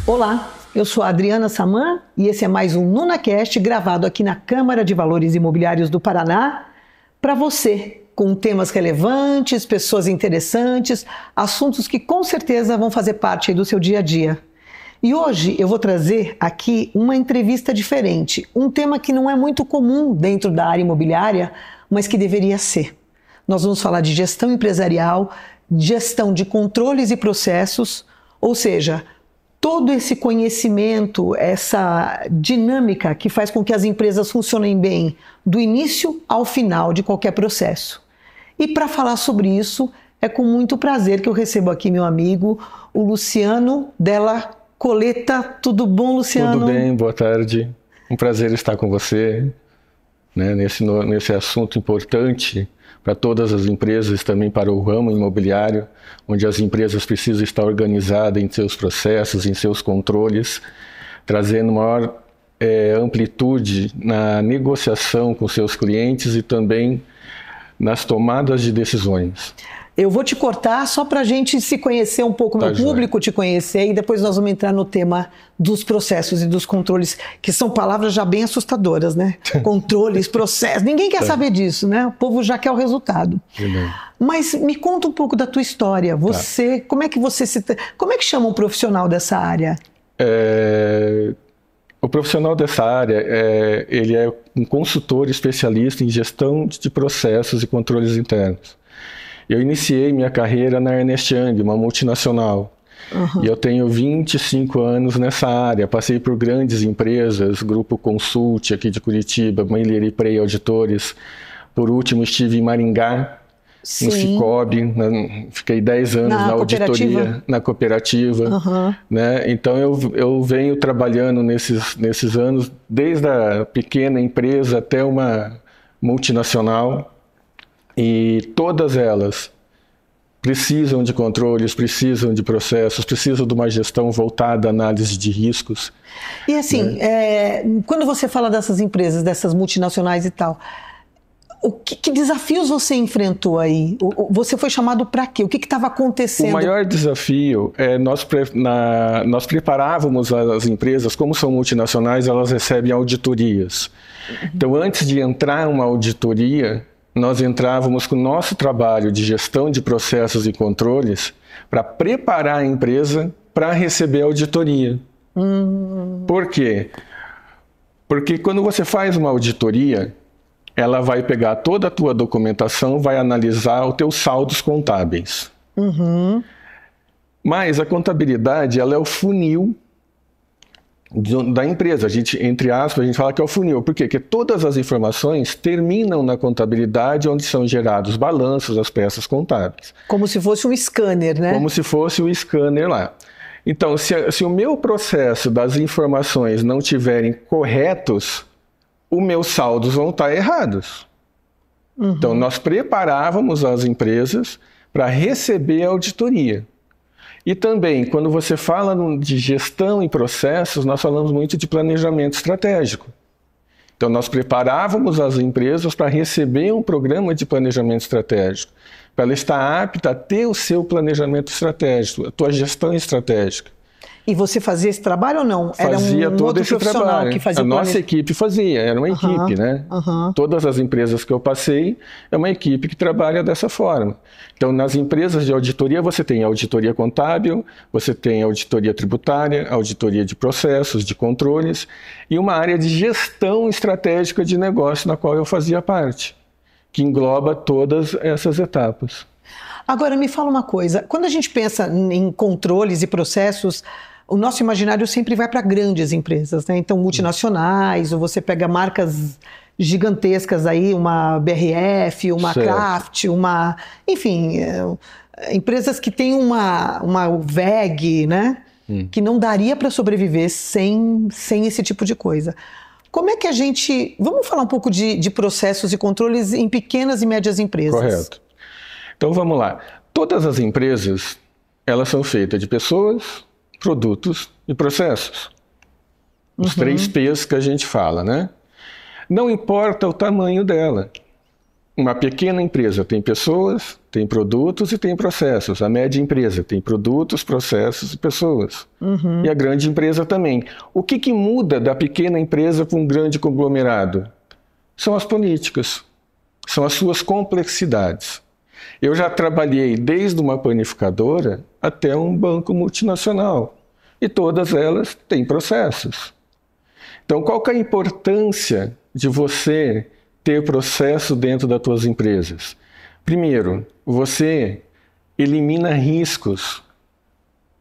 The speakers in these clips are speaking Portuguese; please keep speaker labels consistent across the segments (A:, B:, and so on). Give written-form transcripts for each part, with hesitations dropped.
A: Olá, eu sou a Adriana Saman e esse é mais um NunaCast gravado aqui na Câmara de Valores Imobiliários do Paraná para você, com temas relevantes, pessoas interessantes, assuntos que com certeza vão fazer parte aí do seu dia a dia. E hoje eu vou trazer aqui uma entrevista diferente, um tema que não é muito comum dentro da área imobiliária, mas que deveria ser. Nós vamos falar de gestão empresarial, gestão de controles e processos, ou seja, todo esse conhecimento, essa dinâmica que faz com que as empresas funcionem bem do início ao final de qualquer processo. E para falar sobre isso, é com muito prazer que eu recebo aqui meu amigo, o Luciano Della Coletta. Tudo bom, Luciano?
B: Tudo bem, boa tarde. Um prazer estar com você, né, nesse assunto importante para todas as empresas, também para o ramo imobiliário, onde as empresas precisam estar organizadas em seus processos, em seus controles, trazendo maior amplitude na negociação com seus clientes e também nas tomadas de decisões.
A: Eu vou te cortar só para a gente se conhecer um pouco, meu público te conhecer, e depois nós vamos entrar no tema dos processos e dos controles, que são palavras já bem assustadoras, né? Controles, processos, ninguém quer saber disso, né? O povo já quer o resultado. Mas me conta um pouco da tua história. Você, como é que chama um profissional dessa área?
B: O profissional dessa área, ele é um consultor especialista em gestão de processos e controles internos. Eu iniciei minha carreira na Ernst Young, uma multinacional. E eu tenho 25 anos nessa área. Passei por grandes empresas, Grupo Consult aqui de Curitiba, Miller & Prey Auditores. Por último, estive em Maringá, no Cicobi. Fiquei 10 anos na auditoria, na cooperativa. Né? Então, eu venho trabalhando nesses anos, desde a pequena empresa até uma multinacional. E todas elas precisam de controles, precisam de processos, precisam de uma gestão voltada à análise de riscos.
A: E assim, quando você fala dessas empresas, dessas multinacionais e tal, que desafios você enfrentou aí? Você foi chamado para quê? O que estava acontecendo?
B: O maior desafio é nós preparávamos as empresas, como são multinacionais, elas recebem auditorias. Então, antes de entrar uma auditoria, nós entrávamos com o nosso trabalho de gestão de processos e controles para preparar a empresa para receber a auditoria. Por quê? Porque quando você faz uma auditoria, ela vai pegar toda a tua documentação, vai analisar os teus saldos contábeis. Mas a contabilidade, ela é o funil da empresa. A gente, entre aspas, a gente fala que é o funil. Por quê? Porque todas as informações terminam na contabilidade, onde são gerados balanços, as peças contábeis.
A: Como se fosse um scanner, né?
B: Como se fosse um scanner lá. Então, se o meu processo das informações não estiverem corretos, os meus saldos vão estar errados. Então, nós preparávamos as empresas para receber a auditoria. E também, quando você fala de gestão e processos, nós falamos muito de planejamento estratégico. Então, nós preparávamos as empresas para receber um programa de planejamento estratégico, para ela estar apta a ter o seu planejamento estratégico, a tua gestão estratégica.
A: E você fazia esse trabalho ou não?
B: Fazia
A: era um
B: todo
A: outro
B: esse
A: profissional
B: trabalho.
A: Que fazia
B: a nossa equipe fazia, era uma equipe, né? Todas as empresas que eu passei, é uma equipe que trabalha dessa forma. Então, nas empresas de auditoria, você tem auditoria contábil, você tem auditoria tributária, auditoria de processos, de controles, e uma área de gestão estratégica de negócio na qual eu fazia parte, que engloba todas essas etapas.
A: Agora, me fala uma coisa, quando a gente pensa em controles e processos, o nosso imaginário sempre vai para grandes empresas, né? Então, multinacionais, ou você pega marcas gigantescas aí, uma BRF, uma Kraft, enfim, empresas que têm uma WEG, né? Que não daria para sobreviver sem esse tipo de coisa. Como é que a gente... Vamos falar um pouco de processos e controles em pequenas e médias empresas.
B: Correto. Então, vamos lá. Todas as empresas, elas são feitas de pessoas, produtos e processos. Os 3 P's que a gente fala, né? Não importa o tamanho dela. Uma pequena empresa tem pessoas, tem produtos e tem processos. A média empresa tem produtos, processos e pessoas. E a grande empresa também. O que muda da pequena empresa para um grande conglomerado? São as políticas, são as suas complexidades. Eu já trabalhei desde uma panificadora até um banco multinacional. E todas elas têm processos. Então, qual que é a importância de você ter processo dentro das tuas empresas? Primeiro, você elimina riscos.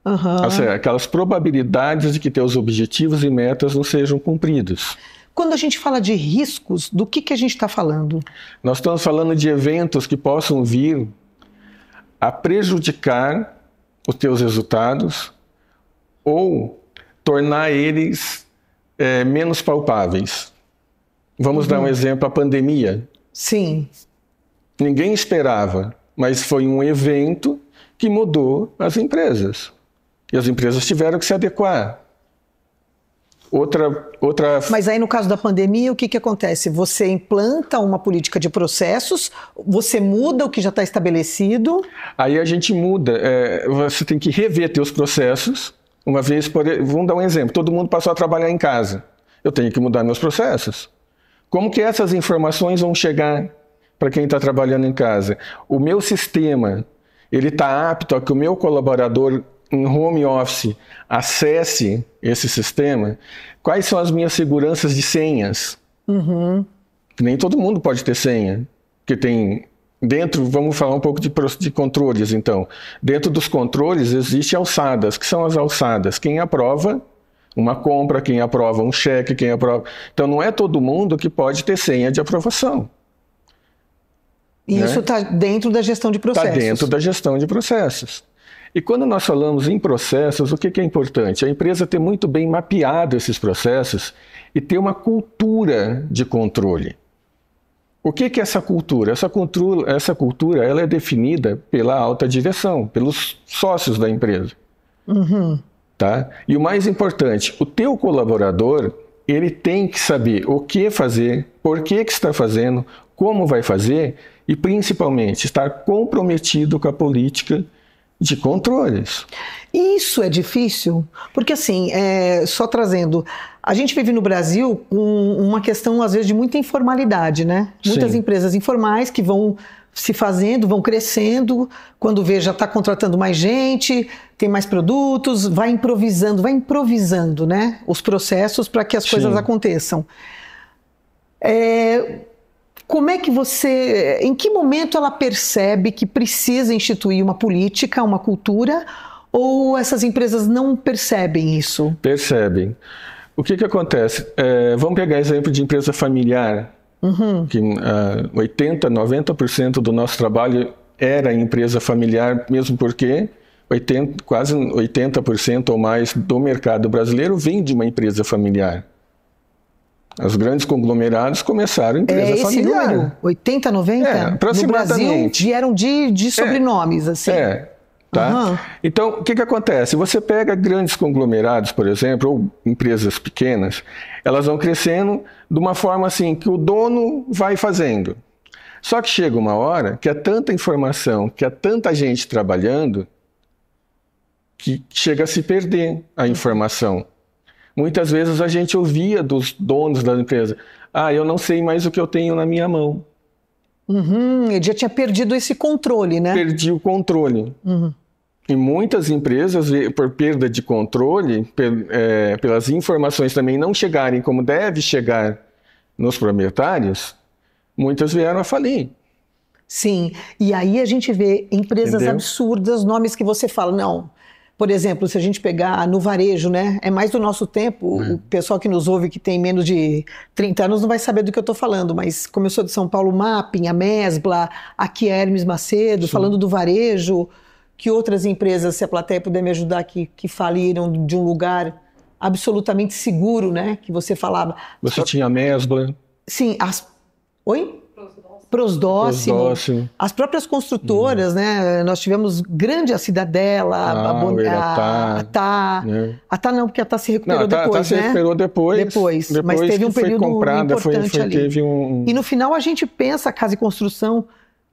B: Ou seja, aquelas probabilidades de que teus objetivos e metas não sejam cumpridos.
A: Quando a gente fala de riscos, do que a gente está falando?
B: Nós estamos falando de eventos que possam vir a prejudicar os teus resultados ou tornar eles menos palpáveis. Vamos dar um exemplo, a pandemia.
A: Sim.
B: Ninguém esperava, mas foi um evento que mudou as empresas. E as empresas tiveram que se adequar.
A: Mas aí no caso da pandemia, o que acontece? Você implanta uma política de processos, você muda o que já está estabelecido.
B: Aí a gente muda, você tem que rever teus processos. Uma vez, vamos dar um exemplo, todo mundo passou a trabalhar em casa. Eu tenho que mudar meus processos. Como que essas informações vão chegar para quem está trabalhando em casa? O meu sistema, ele está apto a que o meu colaborador em home office acesse esse sistema? Quais são as minhas seguranças de senhas? Nem todo mundo pode ter senha, porque tem dentro, vamos falar um pouco de controles então. Dentro dos controles existem alçadas. Que são as alçadas? Quem aprova uma compra, quem aprova um cheque, quem aprova... Então não é todo mundo que pode ter senha de aprovação.
A: E isso está dentro da gestão de processos.
B: Está dentro da gestão de processos. E quando nós falamos em processos, o que é importante? A empresa ter muito bem mapeado esses processos e ter uma cultura de controle. O que é essa cultura? Essa cultura ela é definida pela alta direção, pelos sócios da empresa. Tá? E o mais importante, o teu colaborador, ele tem que saber o que fazer, por que está fazendo, como vai fazer e, principalmente, estar comprometido com a política de controles.
A: Isso é difícil, porque assim, só trazendo, a gente vive no Brasil com uma questão às vezes de muita informalidade, né? Muitas empresas informais que vão se fazendo, vão crescendo, quando vê já está contratando mais gente, tem mais produtos, vai improvisando, né? Os processos para que as coisas aconteçam. Como é que em que momento ela percebe que precisa instituir uma política, uma cultura, ou essas empresas não percebem isso?
B: Percebem. O que acontece? Vamos pegar exemplo de empresa familiar, que 80%, 90% do nosso trabalho era em empresa familiar, mesmo porque quase 80% ou mais do mercado brasileiro vem de uma empresa familiar. Os grandes conglomerados começaram empresa familiar.
A: Esse número, 80, 90?
B: Aproximadamente.
A: No Brasil vieram de sobrenomes, assim.
B: Tá? Então, o que acontece? Você pega grandes conglomerados, por exemplo, ou empresas pequenas, elas vão crescendo de uma forma assim, que o dono vai fazendo. Só que chega uma hora que é tanta informação, que é tanta gente trabalhando, que chega a se perder a informação. Muitas vezes a gente ouvia dos donos da empresa, eu não sei mais o que eu tenho na minha mão.
A: Ele já tinha perdido esse controle, né?
B: Perdi o controle. E muitas empresas, por perda de controle, pelas informações também não chegarem como deve chegar nos proprietários, muitas vieram a falir.
A: Sim, e aí a gente vê empresas absurdas, nomes que você fala, não... Por exemplo, se a gente pegar no varejo, né? É mais do nosso tempo. O pessoal que nos ouve, que tem menos de 30 anos, não vai saber do que eu estou falando. Mas como eu sou de São Paulo, Mapping, a Mesbla, aqui é Hermes Macedo, falando do varejo, que outras empresas, se a plateia puder me ajudar, que faliram de um lugar absolutamente seguro, né? Que você falava.
B: Você tinha a Mesbla.
A: Sim, Oi? Prosdóximo. As próprias construtoras, né? Nós tivemos grande a Cidadela, a TAR. A TAR não, porque a TAR se recuperou depois, né?
B: A TAR se recuperou depois.
A: Mas teve um período importante ali.
B: Teve
A: E no final a gente pensa, Casa e Construção,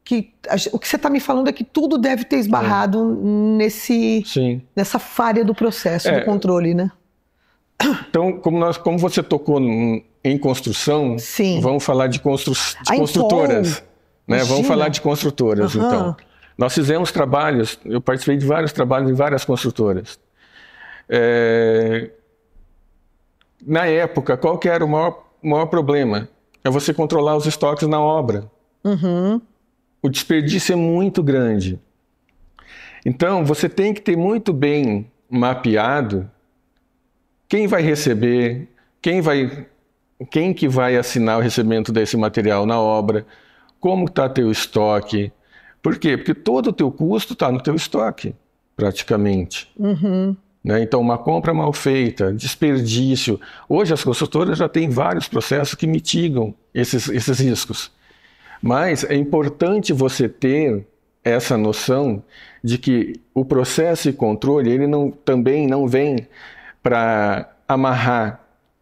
A: que o que você está me falando é que tudo deve ter esbarrado nessa falha do processo, do controle, né?
B: Então, como você tocou em construção, vamos falar de construtoras. Né? Vamos falar de construtoras, então. Nós fizemos trabalhos, eu participei de vários trabalhos em várias construtoras. Na época, qual que era o maior problema? É você controlar os estoques na obra. O desperdício é muito grande. Então, você tem que ter muito bem mapeado quem vai receber, quem que vai assinar o recebimento desse material na obra, como está teu estoque. Por quê? Porque todo o teu custo está no teu estoque, praticamente. Né? Então, uma compra mal feita, desperdício. Hoje as construtoras já têm vários processos que mitigam esses riscos. Mas é importante você ter essa noção de que o processo e controle, ele também não vem para amarrar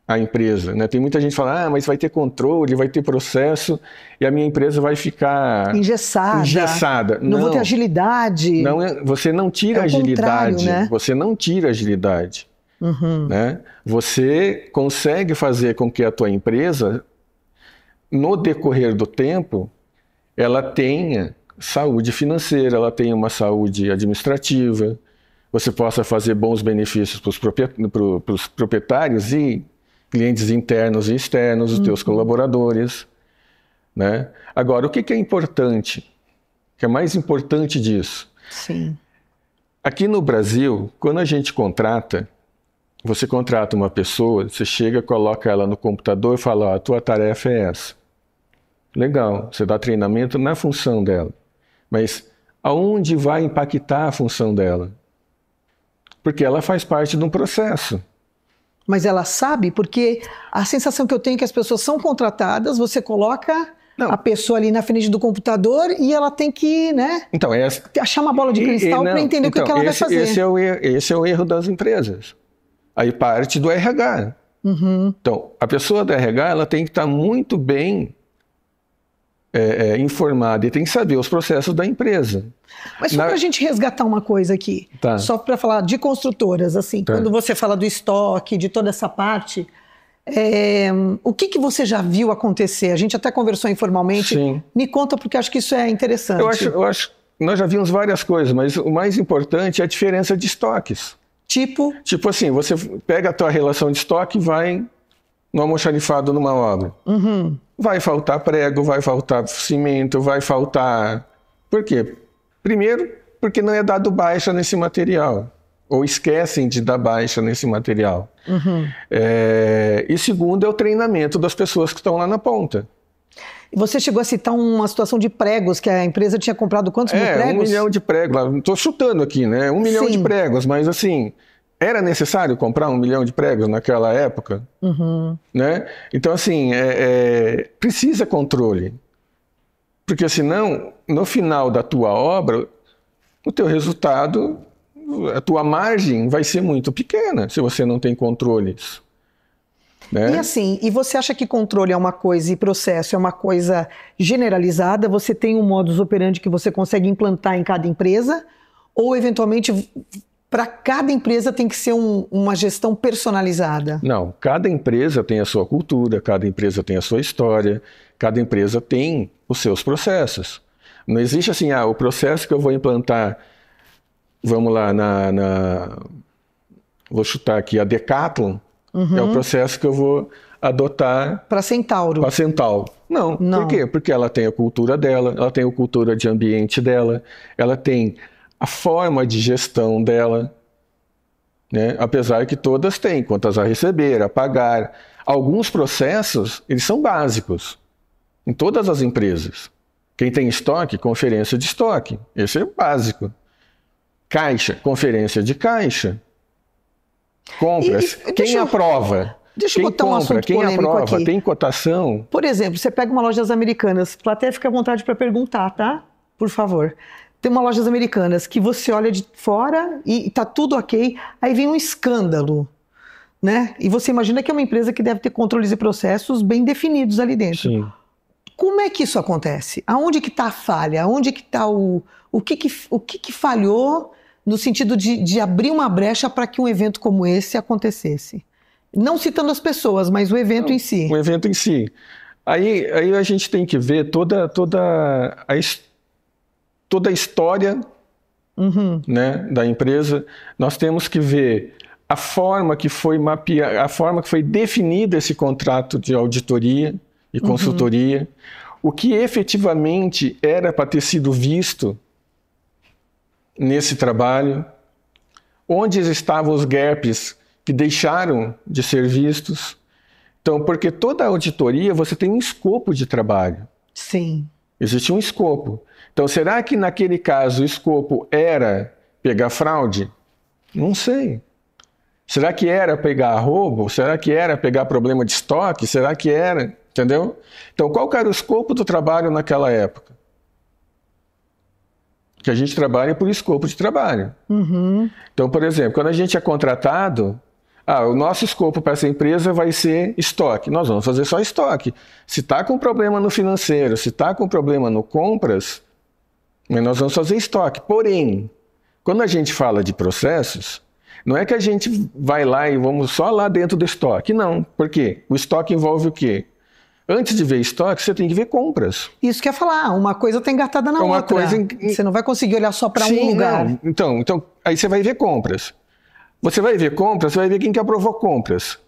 B: a empresa, né? Tem muita gente que fala, mas vai ter controle, vai ter processo e a minha empresa vai ficar engessada.
A: Não vou ter agilidade.
B: Você não tira agilidade, né? Você não tira agilidade. Né? Você consegue fazer com que a tua empresa, no decorrer do tempo, ela tenha saúde financeira, ela tenha uma saúde administrativa, você possa fazer bons benefícios para os proprietários e clientes internos e externos, os teus colaboradores. Né? Agora, o que é importante? O que é mais importante disso?
A: Sim.
B: Aqui no Brasil, quando a gente contrata, você contrata uma pessoa, você chega, coloca ela no computador e fala, a tua tarefa é essa. Legal, você dá treinamento na função dela. Mas aonde vai impactar a função dela? Porque ela faz parte de um processo.
A: Mas ela sabe, porque a sensação que eu tenho é que as pessoas são contratadas, você coloca a pessoa ali na frente do computador e ela tem que, né, achar uma bola de cristal para entender o que ela vai fazer.
B: Esse é o erro das empresas. Aí parte do RH. Então, a pessoa do RH ela tem que estar muito bem informada e tem que saber os processos da empresa.
A: Mas só para a gente resgatar uma coisa aqui, só para falar de construtoras, assim, quando você fala do estoque, de toda essa parte, o que você já viu acontecer? A gente até conversou informalmente.
B: Sim.
A: Me conta, porque acho que isso é interessante.
B: Eu acho nós já vimos várias coisas, mas o mais importante é a diferença de estoques.
A: Tipo
B: assim, você pega a tua relação de estoque e vai no almoxarifado numa obra. Vai faltar prego, vai faltar cimento, vai faltar... Por quê? Primeiro, porque não é dado baixa nesse material. Ou esquecem de dar baixa nesse material. E segundo, é o treinamento das pessoas que estão lá na ponta.
A: E você chegou a citar uma situação de pregos, que a empresa tinha comprado quantos mil pregos?
B: 1 milhão de pregos. Estou chutando aqui, né? 1 milhão de pregos, mas assim... Era necessário comprar 1 milhão de pregos naquela época? Né? Então, assim, precisa controle. Porque senão, no final da tua obra, o teu resultado, a tua margem vai ser muito pequena se você não tem controles. Né?
A: E assim, você acha que controle é uma coisa e processo é uma coisa generalizada? Você tem um modus operandi que você consegue implantar em cada empresa? Ou, eventualmente... Para cada empresa tem que ser uma gestão personalizada?
B: Não, cada empresa tem a sua cultura, cada empresa tem a sua história, cada empresa tem os seus processos. Não existe assim, o processo que eu vou implantar, vamos lá, vou chutar aqui, a Decathlon, é o processo que eu vou adotar...
A: Para Centauro.
B: Para Centauro. Não. Por quê? Porque ela tem a cultura dela, ela tem a cultura de ambiente dela, ela tem... a forma de gestão dela, né? Apesar que todas têm contas a receber, a pagar. Alguns processos, eles são básicos em todas as empresas. Quem tem estoque, conferência de estoque. Esse é o básico. Caixa, conferência de caixa. Compras. Quem aprova?
A: Deixa eu botar um assunto
B: quem
A: polêmico
B: aprova,
A: aqui.
B: tem cotação.
A: Por exemplo, você pega uma lojas americanas, plateia fica à vontade para perguntar, tá? Por favor. Tem uma lojas americanas que você olha de fora e tá tudo ok, aí vem um escândalo, né? E você imagina que é uma empresa que deve ter controles e processos bem definidos ali dentro.
B: Sim.
A: Como é que isso acontece? Aonde que está a falha? Aonde que está o que falhou no sentido de abrir uma brecha para que um evento como esse acontecesse? Não citando as pessoas, mas o evento em si.
B: O evento em si. Aí a gente tem que ver toda a história, né, da empresa. Nós temos que ver a forma que foi mapeada, a forma que foi definido esse contrato de auditoria e consultoria, o que efetivamente era para ter sido visto nesse trabalho, onde estavam os gaps que deixaram de ser vistos. Então, porque toda auditoria você tem um escopo de trabalho.
A: Sim.
B: Existe um escopo. Então, será que naquele caso o escopo era pegar fraude? Não sei. Será que era pegar roubo? Será que era pegar problema de estoque? Será que era? Entendeu? Então, qual que era o escopo do trabalho naquela época? Que a gente trabalha por escopo de trabalho. Então, por exemplo, quando a gente é contratado, o nosso escopo para essa empresa vai ser estoque. Nós vamos fazer só estoque. Se está com problema no financeiro, se está com problema no compras, nós vamos fazer estoque. Porém, quando a gente fala de processos, não é que a gente vai lá e vamos só lá dentro do estoque. Não. Por quê? O estoque envolve o quê? Antes de ver estoque, você tem que ver compras.
A: Isso que eu ia falar, uma coisa está engatada na outra. Você não vai conseguir olhar só para um lugar.
B: Não. Então, aí você vai ver compras. Você vai ver compras, você vai ver quem que aprovou compras.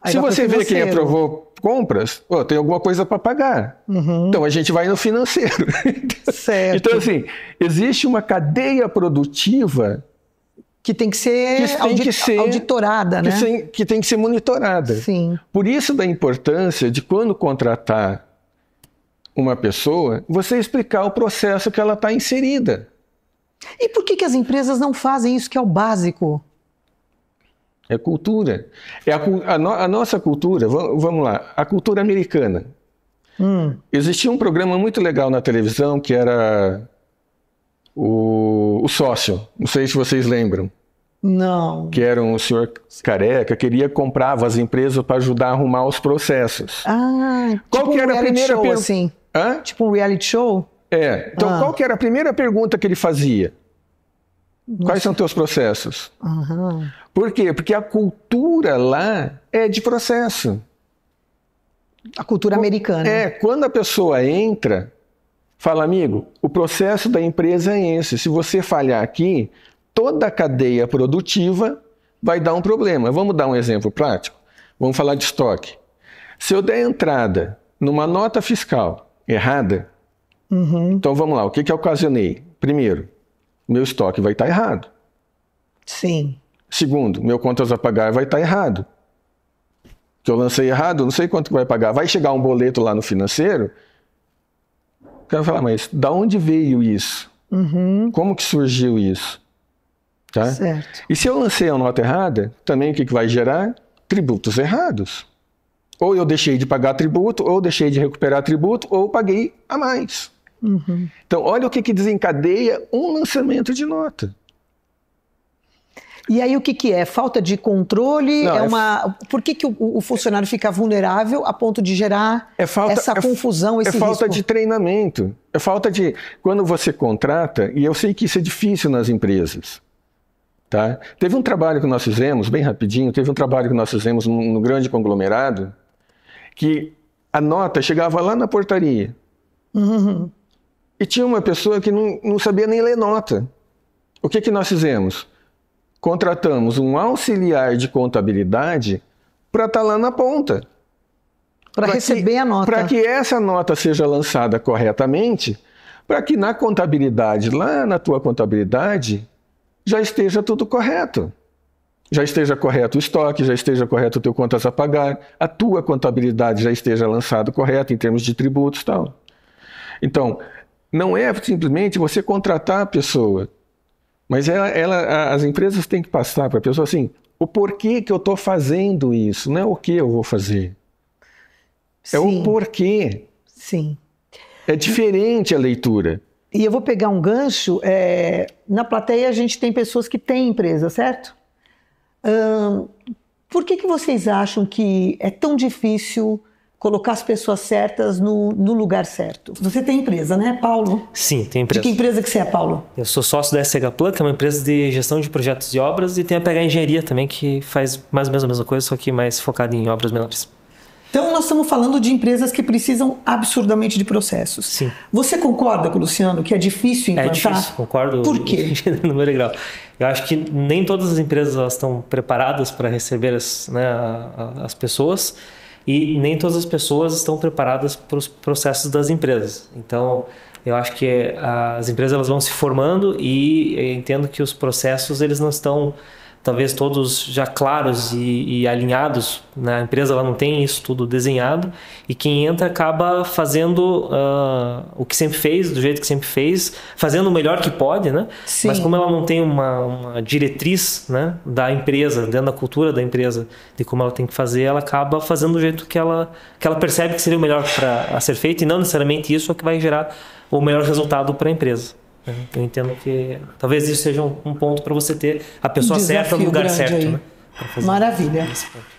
A: Aí
B: se você vê quem aprovou compras, tem alguma coisa para pagar. Então, a gente vai no financeiro.
A: Certo.
B: Então, assim, existe uma cadeia produtiva
A: que tem que ser auditorada, né?
B: Que tem que ser monitorada.
A: Sim.
B: Por isso da importância de, quando contratar uma pessoa, você explicar o processo que ela está inserida.
A: E por que as empresas não fazem isso, que é o básico?
B: É cultura. A nossa cultura, vamos lá, a cultura americana. Existia um programa muito legal na televisão que era o Sócio. Não sei se vocês lembram.
A: Não.
B: Que era um senhor careca, comprava as empresas para ajudar a arrumar os processos.
A: Qual que era a primeira pergunta? Assim. Tipo um reality show?
B: Então, qual que era a primeira pergunta que ele fazia? Quais são teus processos? Por quê? Porque a cultura lá é de processo.
A: A cultura americana.
B: Quando a pessoa entra, fala, amigo, o processo da empresa é esse. Se você falhar aqui, toda a cadeia produtiva vai dar um problema. Vamos dar um exemplo prático? Vamos falar de estoque. Se eu der entrada numa nota fiscal errada, então vamos lá, o que eu ocasionei? Primeiro, meu estoque vai estar errado.
A: Sim.
B: Segundo, meu contas a pagar vai estar errado. Que eu lancei errado, não sei quanto que vai pagar. Vai chegar um boleto lá no financeiro, o cara vai falar, mas da onde veio isso? Como que surgiu isso? Tá?
A: Certo.
B: E se eu lancei a nota errada, também o que vai gerar? Tributos errados. Ou eu deixei de pagar tributo, ou deixei de recuperar tributo, ou paguei a mais. Então, olha o que desencadeia um lançamento de nota.
A: E aí o que é? Falta de controle? Por que o funcionário fica vulnerável a ponto de gerar essa confusão, esse risco?
B: É falta de treinamento. É falta de... Quando você contrata, e eu sei que isso é difícil nas empresas, tá? Teve um trabalho que nós fizemos, bem rapidinho, no grande conglomerado, que a nota chegava lá na portaria. E tinha uma pessoa que não sabia nem ler nota. O que nós fizemos? Contratamos um auxiliar de contabilidade para estar lá na ponta.
A: Para receber a nota.
B: Para que essa nota seja lançada corretamente, para que na contabilidade, lá na tua contabilidade, já esteja tudo correto. Já esteja correto o estoque, já esteja correto o teu contas a pagar, a tua contabilidade já esteja lançado correto em termos de tributos e tal. Então, não é simplesmente você contratar a pessoa, mas as empresas têm que passar para a pessoa assim, o porquê que eu estou fazendo isso, não é o que eu vou fazer. É o porquê.
A: Sim.
B: É diferente a leitura.
A: E eu vou pegar um gancho. Na plateia a gente tem pessoas que têm empresa, certo? Por que vocês acham que é tão difícil colocar as pessoas certas no lugar certo? Você tem empresa, né, Paulo?
C: Sim, tem empresa.
A: De que empresa que você é, Paulo?
C: Eu sou sócio da SH Plan, que é uma empresa de gestão de projetos e obras, e tem a PH Engenharia também, que faz mais ou menos a mesma coisa, só que mais focada em obras menores.
A: Então, nós estamos falando de empresas que precisam absurdamente de processos.
C: Sim.
A: Você concorda com o Luciano que é difícil implantar?
C: É difícil, concordo.
A: Por quê?
C: No meu grau. Eu acho que nem todas as empresas elas estão preparadas para receber as pessoas, e nem todas as pessoas estão preparadas para os processos das empresas. Então, eu acho que as empresas elas vão se formando, e eu entendo que os processos eles não estão talvez todos já claros e alinhados. Na empresa ela não tem isso tudo desenhado, e quem entra acaba fazendo o que sempre fez, do jeito que sempre fez, fazendo o melhor que pode, né?
A: Sim.
C: Mas como ela não tem uma diretriz, né, da empresa, dentro da cultura da empresa, de como ela tem que fazer, ela acaba fazendo do jeito que ela percebe que seria o melhor para ser feito, e não necessariamente isso é o que vai gerar o melhor resultado para a empresa. Eu entendo que talvez isso seja um ponto para você ter a pessoa certa no lugar certo. Né?
A: Maravilha.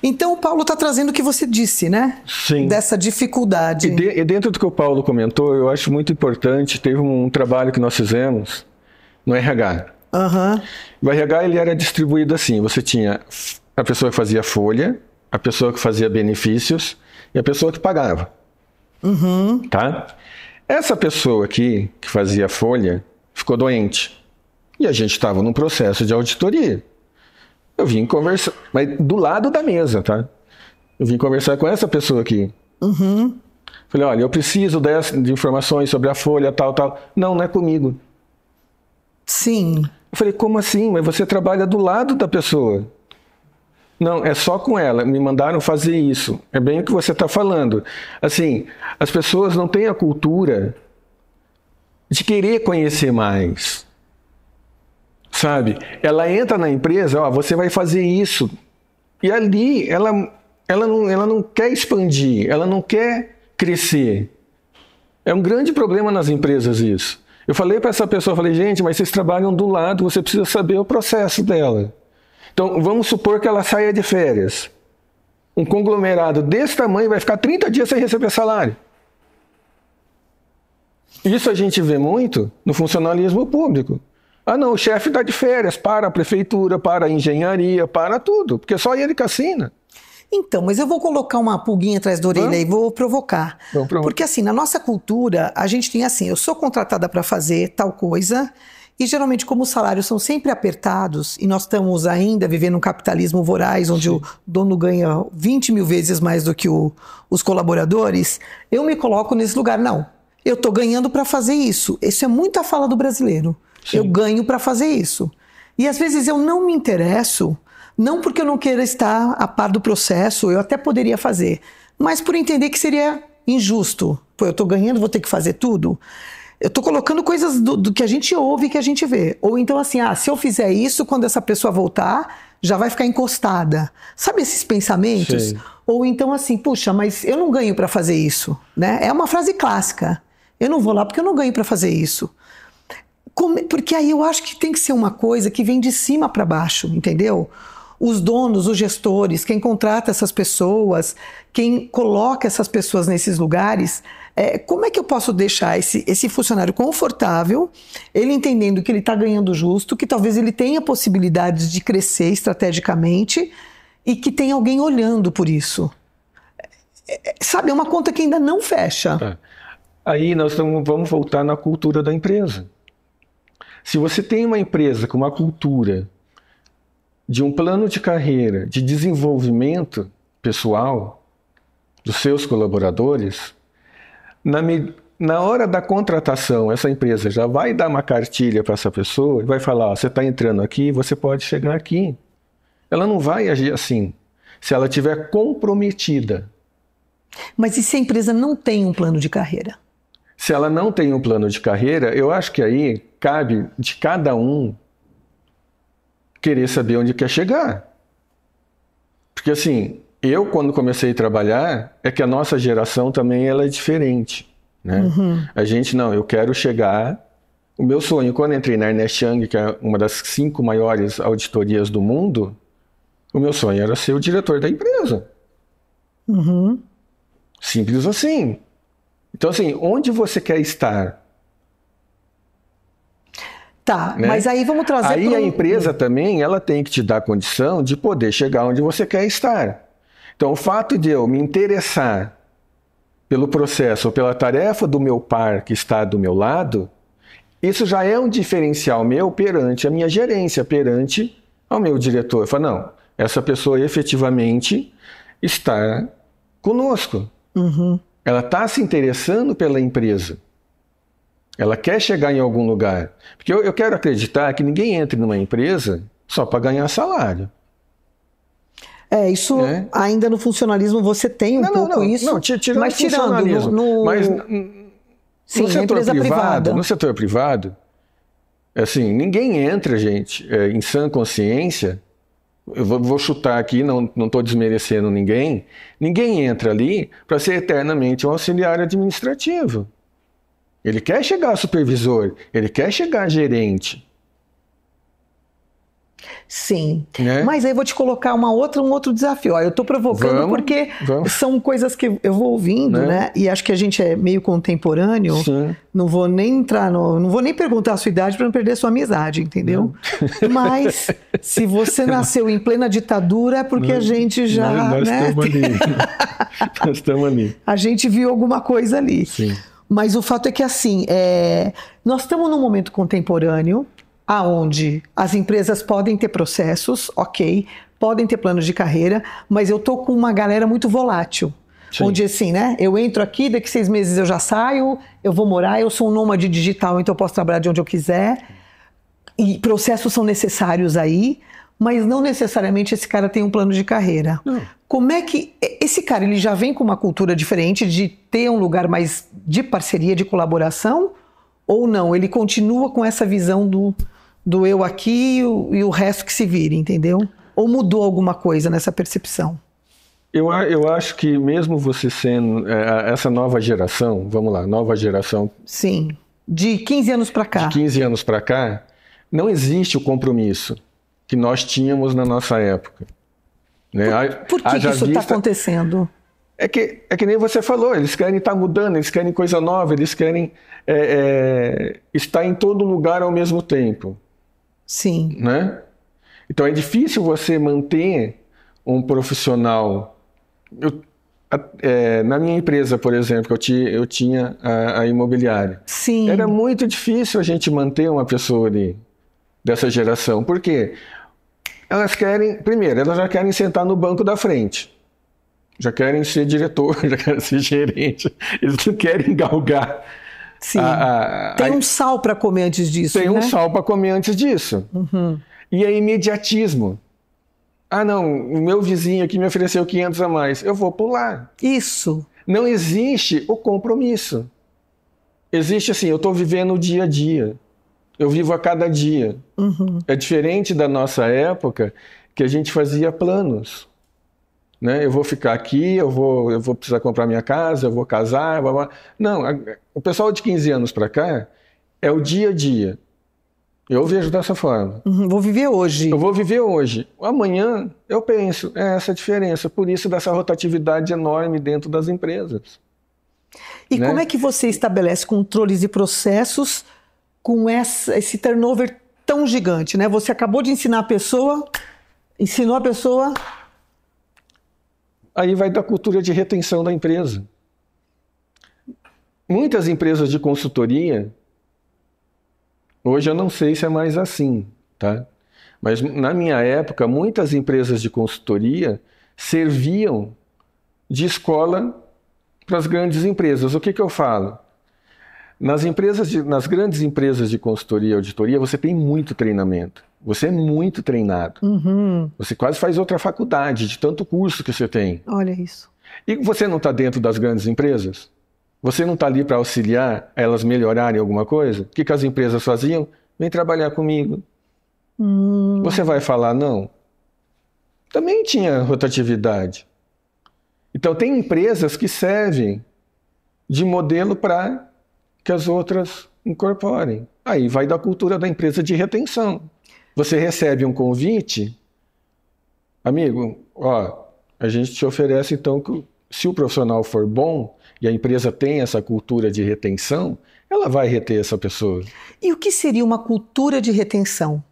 A: Então o Paulo está trazendo o que você disse, né?
B: Sim.
A: Dessa dificuldade.
B: E dentro do que o Paulo comentou, eu acho muito importante, teve um trabalho que nós fizemos no RH. O RH ele era distribuído assim, você tinha a pessoa que fazia folha, a pessoa que fazia benefícios e a pessoa que pagava. Tá? Essa pessoa aqui, que fazia folha, ficou doente. E a gente estava num processo de auditoria. Eu vim conversar, mas do lado da mesa, tá? Eu vim conversar com essa pessoa aqui. Falei, olha, eu preciso de informações sobre a folha, tal. Não é comigo.
A: Sim.
B: Eu falei, como assim? Mas você trabalha do lado da pessoa. Não, é só com ela. Me mandaram fazer isso. É bem o que você está falando. Assim, as pessoas não têm a cultura de querer conhecer mais. Sabe? Ela entra na empresa, ó, você vai fazer isso. E ali, ela não quer expandir, ela não quer crescer. É um grande problema nas empresas isso. Eu falei para essa pessoa, falei, gente, mas vocês trabalham do lado, você precisa saber o processo dela. Então, vamos supor que ela saia de férias. Um conglomerado desse tamanho vai ficar 30 dias sem receber salário. Isso a gente vê muito no funcionalismo público. Ah, não, o chefe está de férias, para a prefeitura, para a engenharia, para tudo, porque só ele que assina.
A: Então, mas eu vou colocar uma pulguinha atrás da orelha e vou provocar. Porque assim, na nossa cultura, a gente tem assim, eu sou contratada para fazer tal coisa, e geralmente como os salários são sempre apertados, e nós estamos ainda vivendo um capitalismo voraz, onde o dono ganha 20 mil vezes mais do que os colaboradores, eu me coloco nesse lugar. Não, eu estou ganhando para fazer isso. Isso é muito a fala do brasileiro. Sim. Eu ganho para fazer isso. E às vezes eu não me interesso, não porque eu não queira estar a par do processo, eu até poderia fazer, mas por entender que seria injusto. Pô, eu estou ganhando, vou ter que fazer tudo. Eu estou colocando coisas do que a gente ouve e que a gente vê. Ou então assim, se eu fizer isso, quando essa pessoa voltar, já vai ficar encostada. Sabe esses pensamentos? Sim. Ou então assim, puxa, mas eu não ganho para fazer isso. Né? É uma frase clássica. Eu não vou lá porque eu não ganho para fazer isso. Porque aí eu acho que tem que ser uma coisa que vem de cima para baixo, entendeu? Os donos, os gestores, quem contrata essas pessoas, quem coloca essas pessoas nesses lugares, como é que eu posso deixar esse funcionário confortável, ele entendendo que ele está ganhando justo, que talvez ele tenha possibilidades de crescer estrategicamente e que tem alguém olhando por isso? Sabe, é uma conta que ainda não fecha.
B: Aí nós vamos voltar na cultura da empresa. Se você tem uma empresa com uma cultura de um plano de carreira, de desenvolvimento pessoal dos seus colaboradores, na hora da contratação, essa empresa já vai dar uma cartilha para essa pessoa e vai falar, você está entrando aqui, você pode chegar aqui. Ela não vai agir assim, se ela estiver comprometida.
A: Mas e se a empresa não tem um plano de carreira?
B: Se ela não tem um plano de carreira, eu acho que aí cabe de cada um querer saber onde quer chegar. Porque assim, eu quando comecei a trabalhar, é que a nossa geração também ela é diferente, né? A gente, não, eu quero chegar... O meu sonho, quando entrei na Ernst Young, que é uma das 5 maiores auditorias do mundo, o meu sonho era ser o diretor da empresa. Simples assim. Então, assim, onde você quer estar?
A: Tá,
B: Né?
A: mas aí vamos trazer...
B: Aí a empresa também, ela tem que te dar condição de poder chegar onde você quer estar. Então, o fato de eu me interessar pelo processo ou pela tarefa do meu par que está do meu lado, isso já é um diferencial meu perante a minha gerência, perante ao meu diretor. Eu falo, não, essa pessoa efetivamente está conosco. Ela está se interessando pela empresa. Ela quer chegar em algum lugar. Porque eu quero acreditar que ninguém entre numa empresa só para ganhar salário.
A: Isso ainda no funcionalismo você tem pouco isso.
B: Não, tirando
A: mas tirando
B: funcionalismo. Mas
A: sim,
B: no setor
A: empresa privada.
B: No setor privado, assim, ninguém entra, gente, em sã consciência. Eu vou chutar aqui, não estou desmerecendo ninguém. Ninguém entra ali para ser eternamente um auxiliar administrativo. Ele quer chegar a supervisor, ele quer chegar a gerente.
A: Sim,
B: né?
A: Mas aí eu vou te colocar um outro desafio. Ó, eu estou provocando porque são coisas que eu vou ouvindo, né? E acho que a gente é meio contemporâneo.
B: Sim.
A: Não vou nem entrar não vou nem perguntar a sua idade para não perder a sua amizade, entendeu? Mas se você nasceu em plena ditadura é porque a gente já...
B: Nós estamos ali. Nós estamos ali.
A: A gente viu alguma coisa ali.
B: Sim.
A: Mas o fato é que assim, nós estamos num momento contemporâneo aonde as empresas podem ter processos, ok, podem ter planos de carreira, mas eu tô com uma galera muito volátil. Sim. Onde assim, né, eu entro aqui, daqui 6 meses eu já saio, eu vou morar, eu sou um nômade digital, então eu posso trabalhar de onde eu quiser, e processos são necessários aí, mas não necessariamente esse cara tem um plano de carreira. Não. Como é que esse cara, ele já vem com uma cultura diferente de ter um lugar mais de parceria, de colaboração, ou não? Ele continua com essa visão do eu aqui e o resto que se vire, entendeu? Ou mudou alguma coisa nessa percepção?
B: Eu acho que mesmo você sendo essa nova geração, vamos lá, nova geração...
A: Sim, de 15 anos para cá.
B: De 15 anos para cá, não existe o compromisso que nós tínhamos na nossa época. Né?
A: Por que isso está acontecendo?
B: É que nem você falou, eles querem estar mudando, eles querem coisa nova, eles querem estar em todo lugar ao mesmo tempo.
A: Sim.
B: Né? Então é difícil você manter um profissional. Na minha empresa, por exemplo, eu tinha a imobiliária.
A: Sim.
B: Era muito difícil a gente manter uma pessoa ali, dessa geração. Por quê? Elas já querem sentar no banco da frente. Já querem ser diretor, já querem ser gerente. Eles não querem galgar.
A: Sim. Tem um sal para comer antes disso.
B: Tem um sal para comer antes disso.
A: Uhum.
B: E é imediatismo. Ah, não, o meu vizinho aqui me ofereceu 500 a mais. Eu vou pular.
A: Isso.
B: Não existe o compromisso. Existe assim, eu estou vivendo o dia a dia. Eu vivo a cada dia.
A: Uhum. É
B: diferente da nossa época, que a gente fazia planos. Né? Eu vou ficar aqui, eu vou precisar comprar minha casa, eu vou casar, blá, blá. Não, o pessoal de 15 anos para cá é o dia a dia. Eu vejo dessa forma.
A: Uhum, vou viver hoje.
B: Eu vou viver hoje. Amanhã eu penso, essa diferença, por isso dessa rotatividade enorme dentro das empresas.
A: E como é que você estabelece controles e processos com esse turnover tão gigante, né? Você acabou de ensinou a pessoa...
B: Aí vai da cultura de retenção da empresa. Muitas empresas de consultoria, hoje eu não sei se é mais assim, tá? Mas na minha época, muitas empresas de consultoria serviam de escola para as grandes empresas. O que eu falo? Nas grandes empresas de consultoria e auditoria, você tem muito treinamento. Você é muito treinado.
A: Uhum.
B: Você quase faz outra faculdade de tanto curso que você tem.
A: Olha isso.
B: E você não está dentro das grandes empresas? Você não está ali para auxiliar elas melhorarem alguma coisa? O que as empresas faziam? Vem trabalhar comigo. Você vai falar não? também tinha rotatividade. Então, tem empresas que servem de modelo para que as outras incorporem. Aí vai da cultura da empresa de retenção. Você recebe um convite, amigo, ó, a gente te oferece então que se o profissional for bom e a empresa tem essa cultura de retenção, ela vai reter essa pessoa.
A: E o que seria uma cultura de retenção?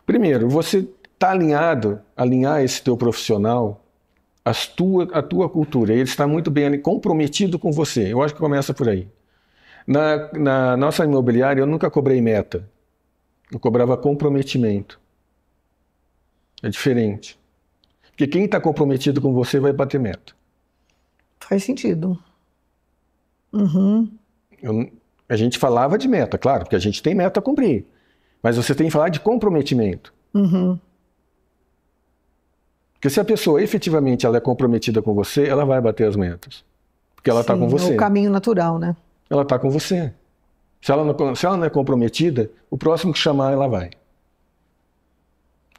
B: Primeiro, você está alinhar esse teu profissional a tua cultura. Ele está muito bem comprometido com você. Eu acho que começa por aí. Na nossa imobiliária, eu nunca cobrei meta. Eu cobrava comprometimento. É diferente. Porque quem está comprometido com você vai bater meta.
A: Faz sentido. Uhum.
B: A gente falava de meta, claro, porque a gente tem meta a cumprir. Mas você tem que falar de comprometimento.
A: Uhum.
B: Porque se a pessoa efetivamente ela é comprometida com você, ela vai bater as metas. Porque ela está com você.
A: É o caminho natural, né?
B: Ela está com você. Se ela não é comprometida, o próximo que chamar, ela vai.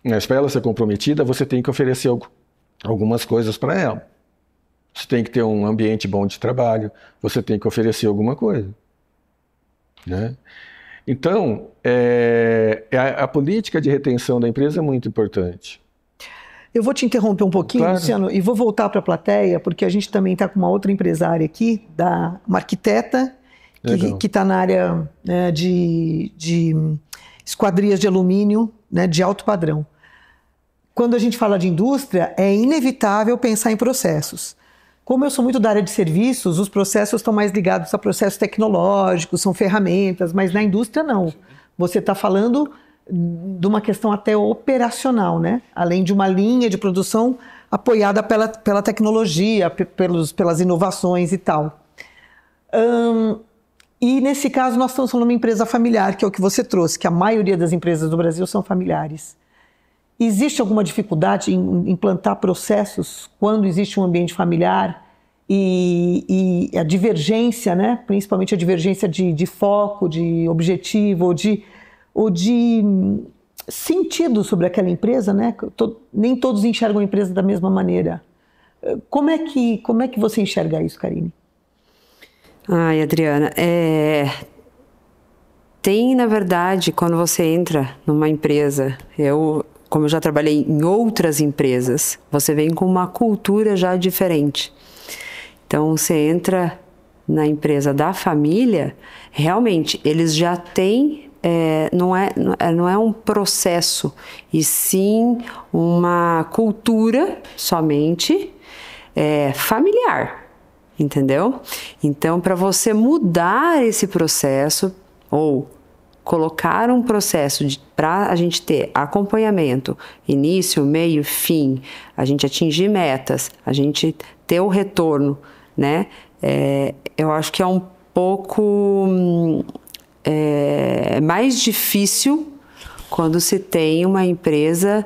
B: Mas para ela ser comprometida, você tem que oferecer algumas coisas para ela. Você tem que ter um ambiente bom de trabalho, você tem que oferecer alguma coisa. Né? Então, a política de retenção da empresa é muito importante.
A: Eu vou te interromper um pouquinho,
B: claro.
A: Luciano, e vou voltar para a plateia, porque a gente também está com uma outra empresária aqui, uma arquiteta, que está na área, né, de esquadrias de alumínio, né, de alto padrão. Quando a gente fala de indústria, é inevitável pensar em processos. Como eu sou muito da área de serviços, os processos estão mais ligados a processos tecnológicos, são ferramentas, mas na indústria não. Você está falando de uma questão até operacional, né? Além de uma linha de produção apoiada pela tecnologia, pelas inovações e tal. E nesse caso nós estamos falando de uma empresa familiar, que é o que você trouxe, que a maioria das empresas do Brasil são familiares. Existe alguma dificuldade em implantar processos quando existe um ambiente familiar e a divergência, né? Principalmente a divergência de foco, de objetivo ou de sentido sobre aquela empresa, né? Nem todos enxergam a empresa da mesma maneira. Como é que você enxerga isso, Karine?
D: Ai, Adriana, tem, na verdade, quando você entra numa empresa, como eu já trabalhei em outras empresas, você vem com uma cultura já diferente. Então, você entra na empresa da família, realmente, eles já têm, não é um processo, e sim uma cultura somente familiar, entendeu? Então, para você mudar esse processo, ou colocar um processo para a gente ter acompanhamento, início, meio, fim, a gente atingir metas, a gente ter o retorno, né? Eu acho que é um pouco mais difícil quando se tem uma empresa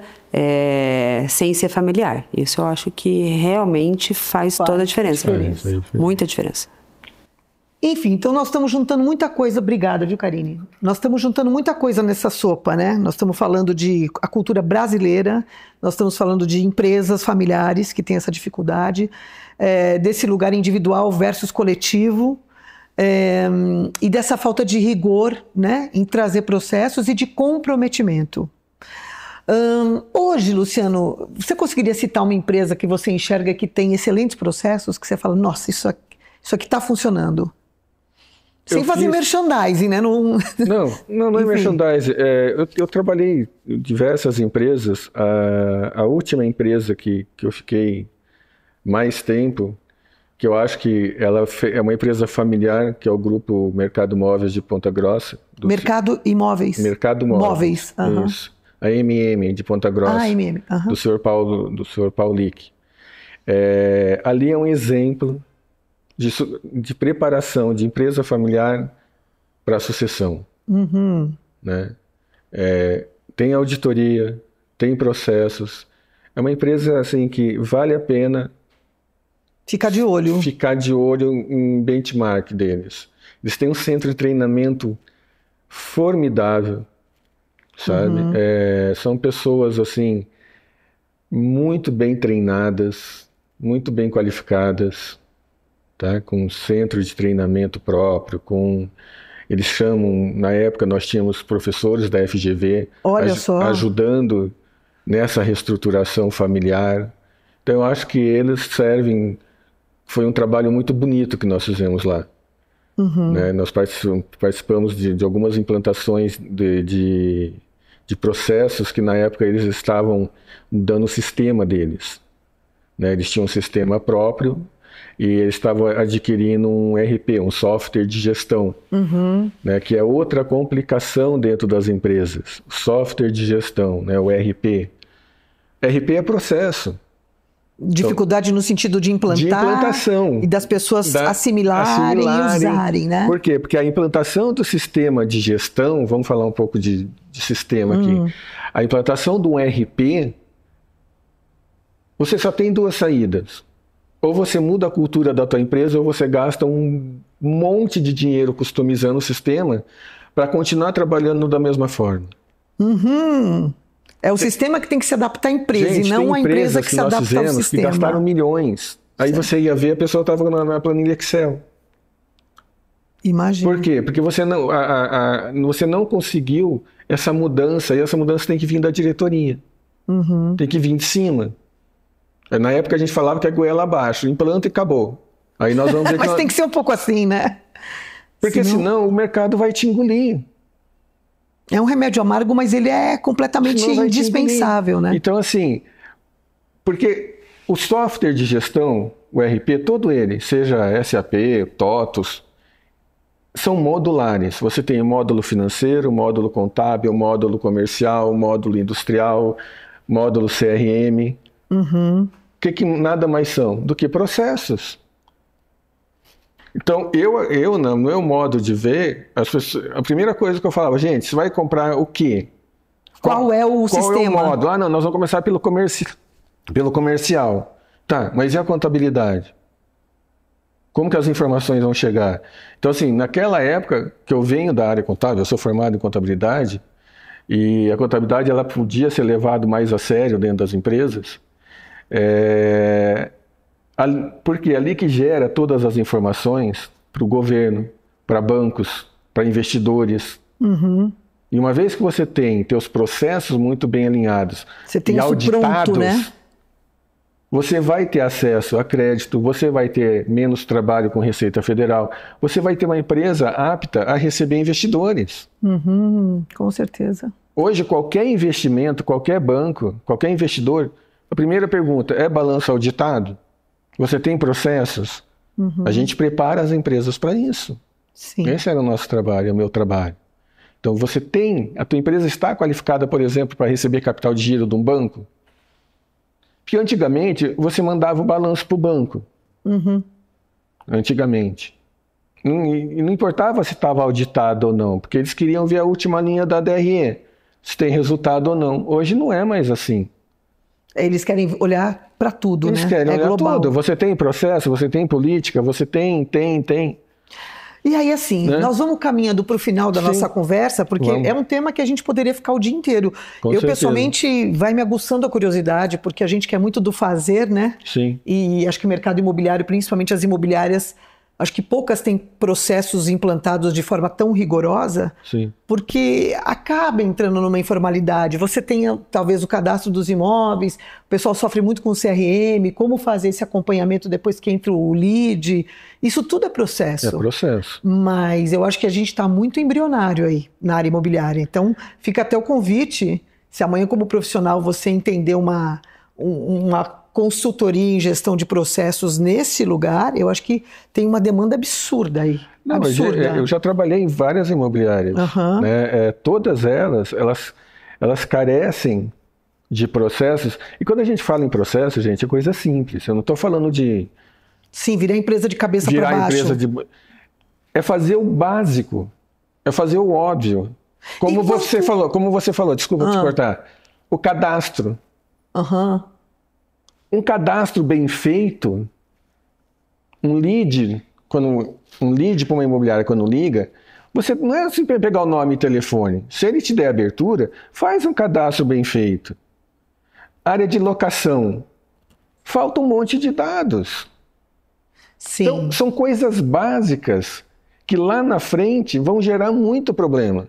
D: sem ser familiar. Isso eu acho que realmente faz toda a diferença. Muita diferença.
A: Enfim, então nós estamos juntando muita coisa, obrigada, viu, Karine? Nós estamos juntando muita coisa nessa sopa, né? Nós estamos falando de a cultura brasileira, nós estamos falando de empresas familiares que têm essa dificuldade, desse lugar individual versus coletivo, e dessa falta de rigor, né, em trazer processos e de comprometimento. Hoje, Luciano, você conseguiria citar uma empresa que você enxerga que tem excelentes processos, que você fala, nossa, isso aqui está funcionando? Sem fazer merchandising, né? Não
B: é merchandising. Eu trabalhei em diversas empresas. A última empresa que eu fiquei mais tempo, que eu acho que ela é uma empresa familiar, que é o Grupo Mercado Móveis de Ponta Grossa.
A: Mercado Imóveis.
B: Mercado Móveis. Isso. A MM de Ponta Grossa. Do Sr. Paulic. Ali é um exemplo de preparação de empresa familiar para a sucessão.
A: Uhum.
B: Né? Tem auditoria, tem processos. É uma empresa assim, que vale a pena
A: ficar de olho
B: em benchmark deles. Eles têm um centro de treinamento formidável, sabe? São pessoas assim muito bem treinadas, muito bem qualificadas, tá? Com um centro de treinamento próprio, eles chamam, na época nós tínhamos professores da FGV ajudando nessa reestruturação familiar. Então eu acho que eles foi um trabalho muito bonito que nós fizemos lá. Né? Nós participamos de algumas implantações de processos que na época eles estavam mudando o sistema deles. Né? Eles tinham um sistema próprio e eles estavam adquirindo um RP, um software de gestão, né? Que é outra complicação dentro das empresas. Software de gestão, né? O RP. RP é processo.
A: Dificuldade no sentido de implantar,
B: de implantação,
A: e das pessoas assimilarem e usarem, né?
B: Por quê? Porque a implantação do sistema de gestão, vamos falar um pouco de sistema aqui, a implantação do RP, você só tem duas saídas. Ou você muda a cultura da tua empresa, ou você gasta um monte de dinheiro customizando o sistema para continuar trabalhando da mesma forma.
A: É o sistema que tem que se adaptar à empresa,
B: gente,
A: e não a empresa que se adapta ao sistema.
B: Que gastaram milhões. Aí você ia ver, a pessoa estava na planilha Excel.
A: Imagina.
B: Por quê? Porque você não conseguiu essa mudança, e essa mudança tem que vir da diretoria. Tem que vir de cima. Na época a gente falava que é goela abaixo, implanta e acabou. Aí nós vamos ver
A: Mas tem que ser um pouco assim, né?
B: Porque senão o mercado vai te engolir.
A: É um remédio amargo, mas ele é completamente indispensável, né?
B: Então, assim, porque o software de gestão, o RP, todo ele, seja SAP, TOTOS, são modulares. Você tem o módulo financeiro, módulo contábil, módulo comercial, módulo industrial, módulo CRM. Que nada mais são do que processos. Então, no meu modo de ver, a primeira coisa que eu falava, gente, você vai comprar o quê?
A: Qual é o sistema?
B: É o modo? Não, nós vamos começar pelo comercial. Tá, mas e a contabilidade? Como que as informações vão chegar? Então, assim, naquela época que eu venho da área contábil, eu sou formado em contabilidade, e a contabilidade ela podia ser levada mais a sério dentro das empresas, porque é ali que gera todas as informações para o governo, para bancos, para investidores. E uma vez que você tem teus processos muito bem alinhados e auditados, pronto, né? Você vai ter acesso a crédito, você vai ter menos trabalho com Receita Federal, você vai ter uma empresa apta a receber investidores.
A: Com certeza.
B: Hoje, qualquer investimento, qualquer banco, qualquer investidor, a primeira pergunta, é balanço auditado? Você tem processos? A gente prepara as empresas para isso.
A: Sim.
B: Esse era o nosso trabalho, é o meu trabalho. Então, a tua empresa está qualificada, por exemplo, para receber capital de giro de um banco? Porque antigamente, você mandava o balanço para o banco. Antigamente. E não importava se estava auditado ou não, porque eles queriam ver a última linha da DRE, se tem resultado ou não. Hoje não é mais assim.
A: Eles querem olhar para tudo,
B: né? Eles querem olhar tudo. Você tem processo, você tem política, você tem.
A: E aí, assim, né? Nós vamos caminhando para o final da nossa conversa, porque é um tema que a gente poderia ficar o dia inteiro. Eu, pessoalmente, vai me aguçando a curiosidade, porque a gente quer muito do fazer, né?
B: Sim.
A: E acho que o mercado imobiliário, principalmente as imobiliárias, acho que poucas têm processos implantados de forma tão rigorosa, porque acaba entrando numa informalidade. Você tem, talvez, o cadastro dos imóveis, o pessoal sofre muito com o CRM, como fazer esse acompanhamento depois que entra o lead. Isso tudo é processo.
B: É processo.
A: Mas eu acho que a gente está muito embrionário aí na área imobiliária. Então, fica até o convite, se amanhã, como profissional, você entender uma consultoria em gestão de processos nesse lugar, eu acho que tem uma demanda absurda aí.
B: Não, absurda. Eu já trabalhei em várias imobiliárias. Né? Todas elas carecem de processos. E quando a gente fala em processo, gente, é coisa simples. Eu não estou falando de...
A: Sim, virar empresa de cabeça para baixo.
B: É fazer o básico. É fazer o óbvio. Como você falou, desculpa te cortar. O cadastro. Um cadastro bem feito, um lead para uma imobiliária quando liga, você não é assim pegar o nome e telefone. Se ele te der abertura, faz um cadastro bem feito. Área de locação. Falta um monte de dados.
A: Sim.
B: Então, são coisas básicas que lá na frente vão gerar muito problema.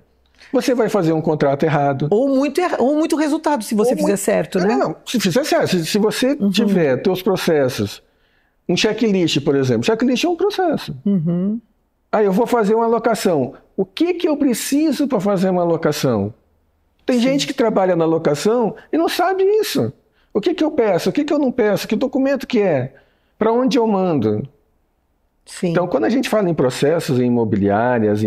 B: Você vai fazer um contrato errado.
A: Ou muito resultado, se você fizer certo, né?
B: Não, se fizer certo. Se você tiver teus processos, um checklist, por exemplo. Checklist é um processo. Aí eu vou fazer uma alocação. O que eu preciso para fazer uma alocação? Tem gente que trabalha na locação e não sabe isso. O que eu peço? O que eu não peço? Que documento que é? Para onde eu mando?
A: Sim.
B: Então, quando a gente fala em processos, em imobiliárias,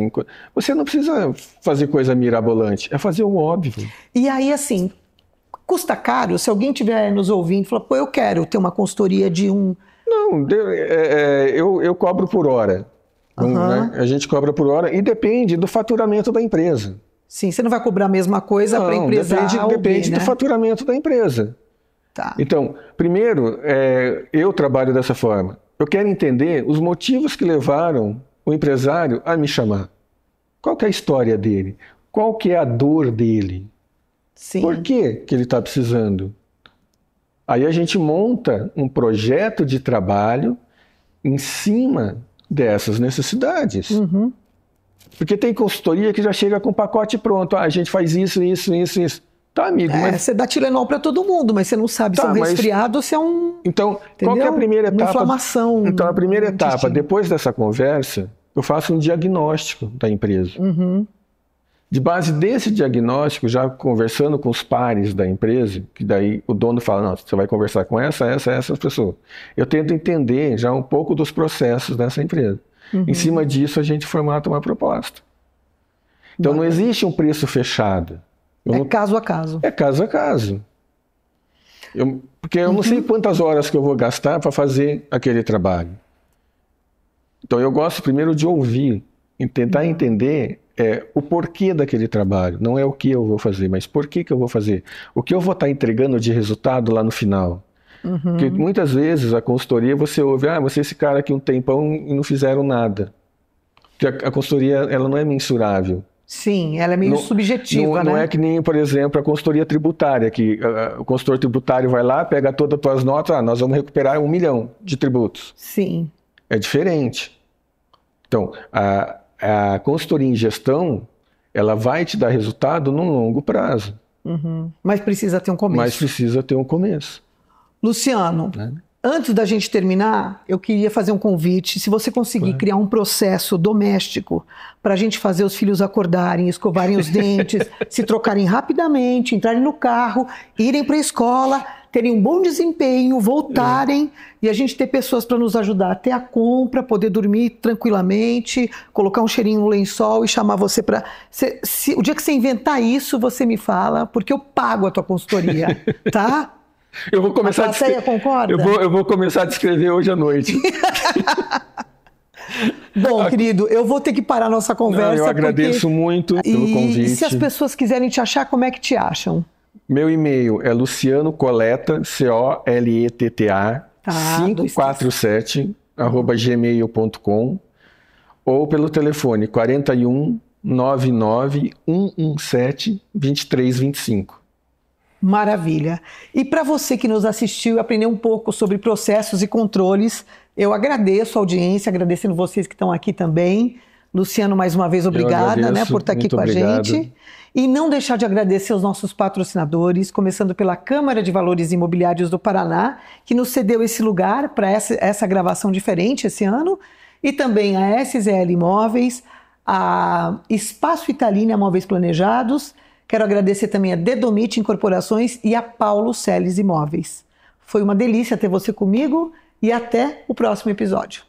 B: você não precisa fazer coisa mirabolante, é fazer o óbvio.
A: E aí, assim, custa caro? Se alguém estiver nos ouvindo e falar, pô, eu quero ter uma consultoria de um...
B: Não, eu cobro por hora. Né? A gente cobra por hora e depende do faturamento da empresa.
A: Sim, você não vai cobrar a mesma coisa para a empresa
B: depende
A: né?
B: do faturamento da empresa.
A: Tá.
B: Então, primeiro, eu trabalho dessa forma. Eu quero entender os motivos que levaram o empresário a me chamar. Qual que é a história dele? Qual que é a dor dele?
A: Sim.
B: Por que ele está precisando? Aí a gente monta um projeto de trabalho em cima dessas necessidades. Porque tem consultoria que já chega com o pacote pronto. A gente faz isso. Tá, amigo, mas...
A: Você dá Tilenol para todo mundo, mas você não sabe se é um resfriado ou se é um...
B: Então,
A: entendeu?
B: qual que é a primeira etapa?
A: Uma inflamação.
B: Então, a primeira etapa, depois dessa conversa, eu faço um diagnóstico da empresa. De base desse diagnóstico, já conversando com os pares da empresa, que daí o dono fala, não, você vai conversar com essas pessoas. Eu tento entender já um pouco dos processos dessa empresa. Em cima disso, a gente formata uma proposta. Então, não existe um preço fechado.
A: Caso a caso.
B: É caso a caso. Porque eu não sei quantas horas que eu vou gastar para fazer aquele trabalho. Então eu gosto primeiro de ouvir e tentar entender o porquê daquele trabalho. Não é o que eu vou fazer, mas por que eu vou fazer. O que eu vou estar entregando de resultado lá no final. Porque muitas vezes a consultoria você ouve, você esse cara aqui um tempão e não fizeram nada. Porque a consultoria ela não é mensurável.
A: Sim, ela é meio subjetiva, né?
B: Não é que nem, por exemplo, a consultoria tributária, que o consultor tributário vai lá, pega todas as tuas notas, nós vamos recuperar 1 milhão de tributos.
A: Sim.
B: É diferente. Então, a consultoria em gestão, ela vai te dar resultado num longo prazo.
A: Mas precisa ter um começo. Luciano, antes da gente terminar, eu queria fazer um convite. Se você conseguir criar um processo doméstico para a gente fazer os filhos acordarem, escovarem os dentes, se trocarem rapidamente, entrarem no carro, irem para a escola, terem um bom desempenho, voltarem e a gente ter pessoas para nos ajudar até a compra, poder dormir tranquilamente, colocar um cheirinho no lençol e chamar você para... O dia que você inventar isso, você me fala, porque eu pago a tua consultoria, tá?
B: Eu vou começar
A: a plateia concorda?
B: Eu vou começar a descrever hoje à noite.
A: Bom, querido, eu vou ter que parar a nossa conversa.
B: Eu agradeço muito pelo convite.
A: E se as pessoas quiserem te achar, como é que te acham?
B: Meu e-mail é lucianocoleta, COLETA, 547, @gmail.com ou pelo telefone 41 99 117 2325.
A: Maravilha. E para você que nos assistiu e aprendeu um pouco sobre processos e controles, eu agradeço a audiência, agradecendo vocês que estão aqui também. Luciano, mais uma vez, obrigada, por estar aqui com a gente. E não deixar de agradecer aos nossos patrocinadores, começando pela Câmara de Valores Imobiliários do Paraná, que nos cedeu esse lugar para essa gravação diferente esse ano, e também a SZL Imóveis, a Espaço Italina Móveis Planejados. Quero agradecer também a Dedomite Incorporações e a Paulo Celes Imóveis. Foi uma delícia ter você comigo e até o próximo episódio.